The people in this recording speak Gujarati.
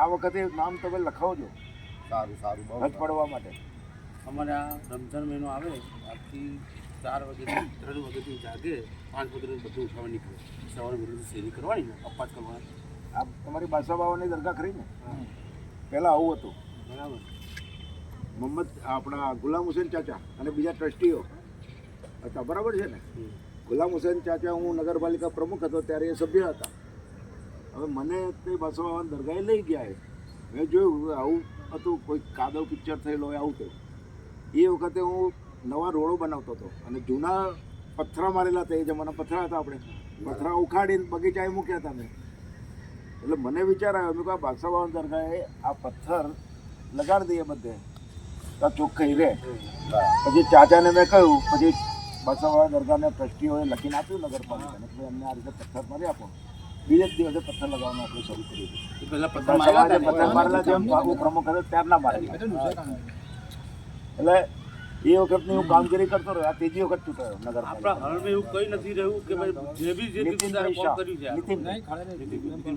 આ વખતે નામ તમે લખાવજો સારું બહુ રજ પડવા માટે. અમારે આ રમઝાન મહિનો આવે આજથી 4 વાગ્યાથી 3 વાગ્યાથી જાગે 5 વાગ્યાથી બધું ઉઠાવવા નીકળે. સવારે વહેલી શેરી કરવાની ને અપાસ કરવાની. આ તમારી બાસા બાવાની દરગાહ ખરી ને? પહેલાં આવું હતું. બરાબર. મોહમ્મદ આપણા ગુલામ હુસેન ચાચા અને બીજા ટ્રસ્ટીઓ હતા, બરાબર છે ને? ગુલામ હુસેન ચાચા, હું નગરપાલિકા પ્રમુખ હતો ત્યારે એ સભ્ય હતા. હવે મને તે બાસા બાવાની દરગાહે લઈ ગયા. મેં જોયું આવું હતું, કોઈ કાદવ પિક્ચર થયેલો હોય આવું થયું. એ વખતે હું નવા રોડો બનાવતો હતો અને જૂના પથ્થરા મારેલા હતા. એ જમાના પથ્થરા હતા, આપણે પથ્થરા ઉખાડીને બગીચાએ મૂક્યા હતા મેં. એટલે મને વિચાર આવ્યો, મેં કહ્યું આ બાદશાહ બાવાની દરગાહે આ પથ્થર લગાડી દઈએ બધે તો ચોખ્ખાઈ રહે. પછી ચાચાને મેં કહ્યું, પછી બાદશાહ બાવાની દરગાહને ટ્રસ્ટીઓએ લખીને આપ્યું નગરપાલિકાને કે એમને આ રીતે પથ્થર મારી આપો. બીજે જ દિવસે પથ્થર લગાવવાનું આપણે શરૂ કર્યું. પહેલાં પથ્થર મારેલા જેમ બાબુ પ્રમુખ હતો ત્યારના મારેલા. એટલે એ વખતની હું કામગીરી કરતો રહ્યો. આ ત્રીજી વખત ચૂંટાયો નગરપાલિકા. આપણા હળમાં એવું કંઈ નથી રહ્યું કે ભાઈ જે બી જે નીતિન કર્યું છે નીતિન નીતિન